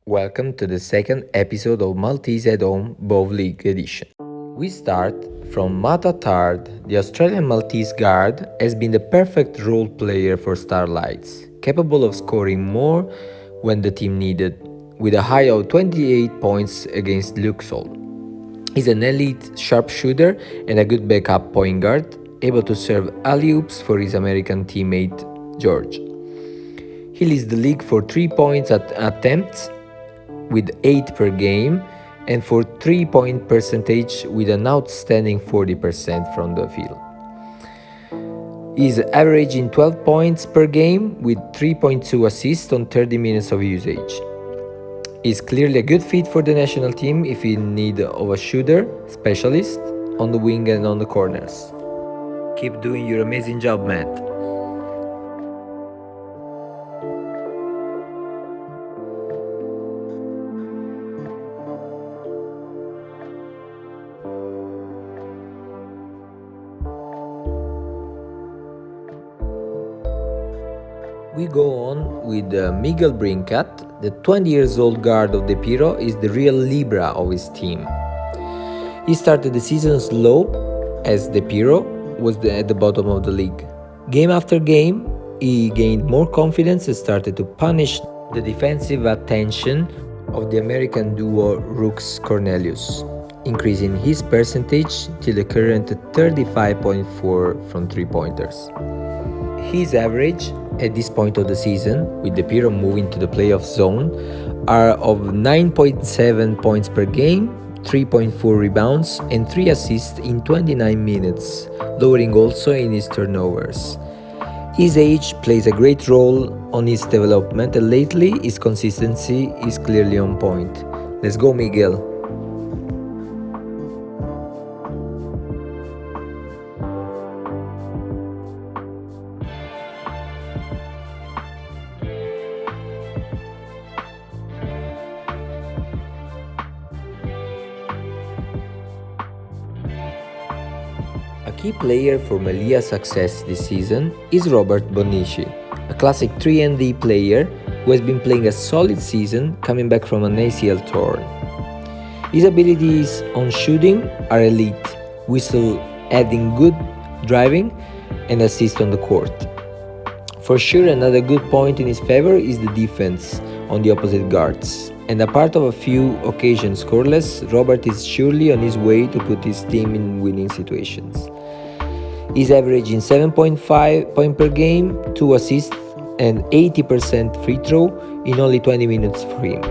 Welcome to the second episode of Maltese at Home BOV League edition. We start from Attard. The Australian Maltese guard has been the perfect role player for STARLITES, capable of scoring more when the team needed, with a high of 28 points against LUXOL. He's an elite sharpshooter and a good backup point guard, able to serve alley-oops for his American teammate George. He leads the league for 3 points at attempts with 8 per game, and for 3-point percentage with an outstanding 40% from the field. He's averaging 12 points per game with 3.2 assists on 30 minutes of usage. He's clearly a good fit for the national team if in need of a shooter specialist on the wing and on the corners. Keep doing your amazing job, Matt. We go on with Miguel Brincat. The 20 years old guard of DEPIRO is the real Libra of his team. He started the season slow, as DEPIRO was at the bottom of the league. Game after game, he gained more confidence and started to punish the defensive attention of the American duo Rooks Cornelius, increasing his percentage till the current 35.4 from 3-pointers. His average at this point of the season, with DEPIRO moving to the playoff zone, are of 9.7 points per game, 3.4 rebounds and 3 assists in 29 minutes, lowering also in his turnovers. His age plays a great role on his development, and lately his consistency is clearly on point. Let's go, Miguel! A key player for MELLIEHA's success this season is Bonnici, a classic 3-and-D player who has been playing a solid season coming back from an ACL torn. His abilities on shooting are elite, while adding good driving and assist on the court. For sure, another good point in his favor is the defense on the opposite guards, and apart of a few occasions scoreless, Robert is surely on his way to put his team in winning situations. He's averaging 7.5 points per game, 2 assists and 80% free throw in only 20 minutes for him.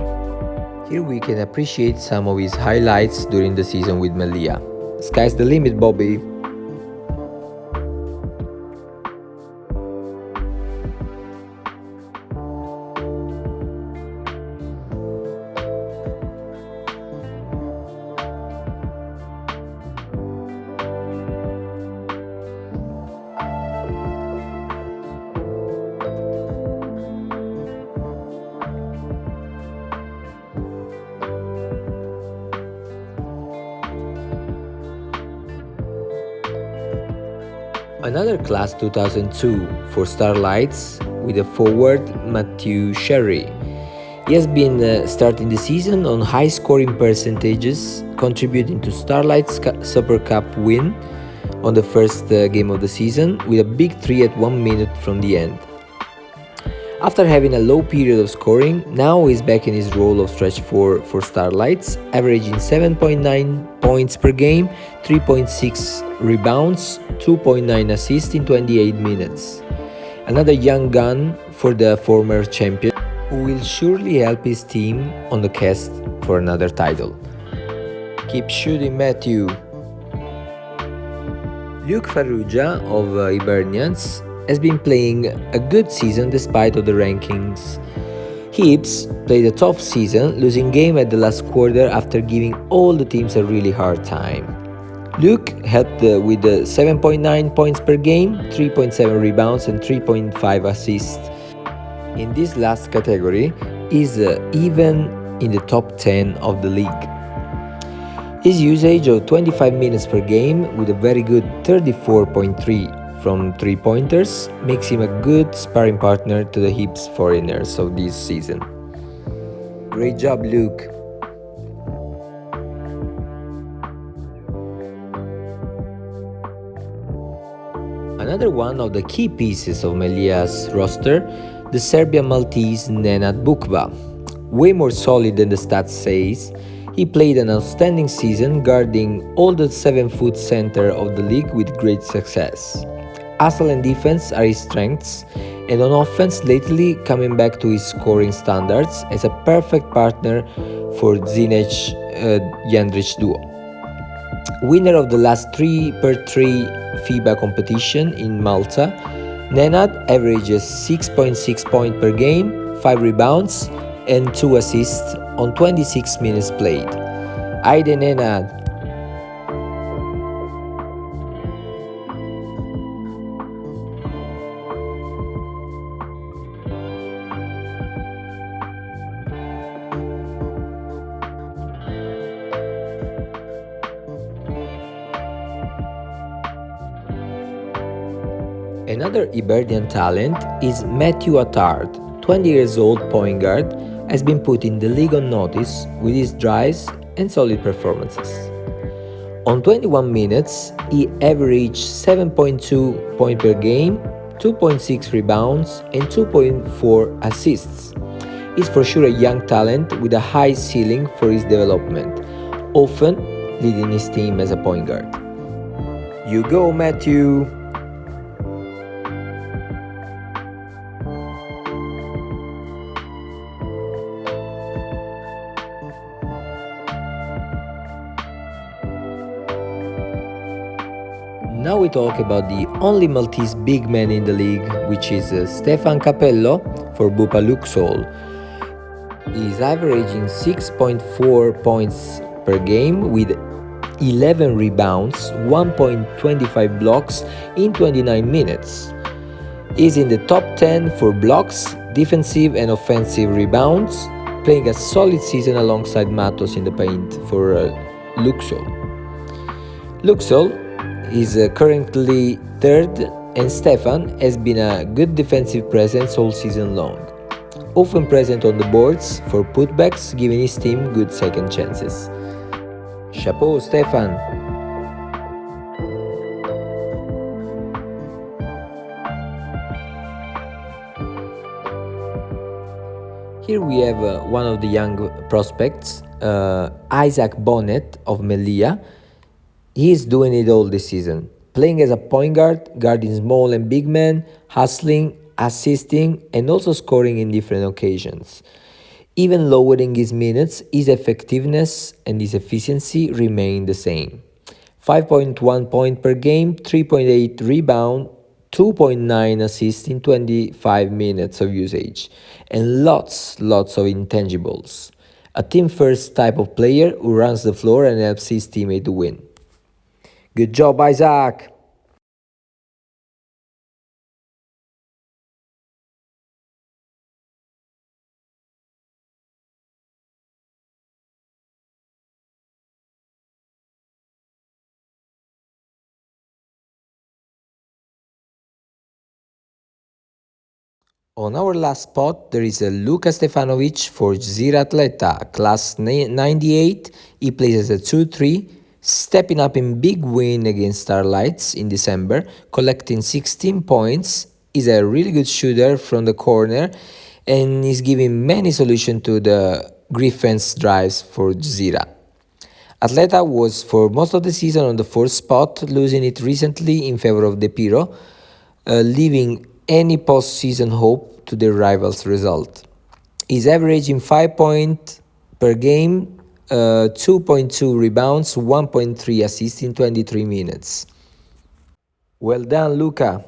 Here we can appreciate some of his highlights during the season with MELLIEHA. Sky's the limit, Bobby! Another class 2002 for STARLITES with a forward Matthew Scerri. He has been starting the season on high scoring percentages, contributing to STARLITES Super Cup win on the first game of the season with a big 3 at 1 minute from the end. After having a low period of scoring, now he's back in his role of stretch 4 for STARLITES, averaging 7.9 points per game, 3.6 rebounds, 2.9 assists in 28 minutes. Another young gun for the former champion, who will surely help his team on the quest for another title. Keep shooting, Matthew! Luca Farrugia of HIBERNIANS has been playing a good season despite of the rankings. Hibs played a tough season, losing game at the last quarter after giving all the teams a really hard time. Luke helped with 7.9 points per game, 3.7 rebounds and 3.5 assists. In this last category, is even in the top 10 of the league. His usage of 25 minutes per game with a very good 34.3 from 3-pointers makes him a good sparring partner to the Hibs foreigners of this season. Great job, Luke. Another one of the key pieces of MELLIEHA's roster, the Serbian Maltese Nenad Bukva. Way more solid than the stats says, he played an outstanding season guarding all the 7-foot center of the league with great success. Hustle and defense are his strengths, and on offense lately coming back to his scoring standards as a perfect partner for Zinec-Jandric duo. Winner of the last 3x3 FIBA competition in Malta, Nenad averages 6.6 points per game, 5 rebounds, and 2 assists on 26 minutes played. Haydi Nenad! Another Hibernian talent is Matthew Attard, 20 years old point guard, has been put in the league on notice with his drives and solid performances. On 21 minutes, he averaged 7.2 points per game, 2.6 rebounds, and 2.4 assists. He's for sure a young talent with a high ceiling for his development, often leading his team as a point guard. You go, Matthew! Now we talk about the only Maltese big man in the league, which is Stefan Cappello for BUPA LUXOL. He is averaging 6.4 points per game with 11 rebounds, 1.25 blocks in 29 minutes. He is in the top 10 for blocks, defensive and offensive rebounds, playing a solid season alongside Matos in the paint for LUXOL. LUXOL is currently third, and Stefan has been a good defensive presence all season long, often present on the boards for putbacks, giving his team good second chances. Chapeau, Stefan! Here we have one of the young prospects, Isaac Bonett of MELLIEHA. He is doing it all this season, playing as a point guard, guarding small and big men, hustling, assisting, and also scoring in different occasions. Even lowering his minutes, his effectiveness and his efficiency remain the same. 5.1 points per game, 3.8 rebound, 2.9 assists in 25 minutes of usage, and lots of intangibles. A team-first type of player who runs the floor and helps his teammate to win. Good job, Isaac! On our last spot, there is a Luca Stefanovic for GZIRA ATHLETA, class 98. He plays as a 2-3, stepping up in big win against STARLITES in December, collecting 16 points. He's a really good shooter from the corner and is giving many solutions to the Griffins drives for GZIRA. ATHLETA was for most of the season on the 4th spot, losing it recently in favor of DEPIRO, leaving any post-season hope to their rivals' result. He's averaging 5 points per game, 2.2 rebounds, 1.3 assists in 23 minutes. Well done, Luca!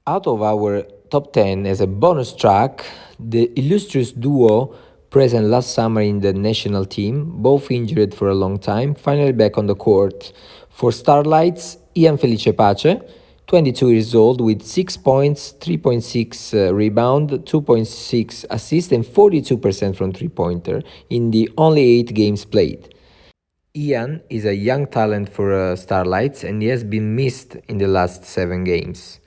Out of our top 10 as a bonus track, the illustrious duo present last summer in the national team, both injured for a long time, finally back on the court. For STARLITES, Ian Felice Pace, 22 years old with 6 points, 3.6 rebound, 2.6 assists and 42% from three-pointer in the only 8 games played. Ian is a young talent for Starlights and he has been missed in the last 7 games.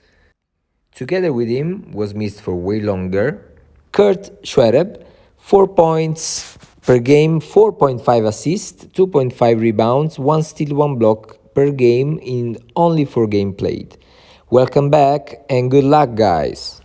Together with him was missed for way longer Xuereb, 4 points per game, 4.5 assists, 2.5 rebounds, 1 steal, 1 block per game in only 4 games played. Welcome back and good luck, guys!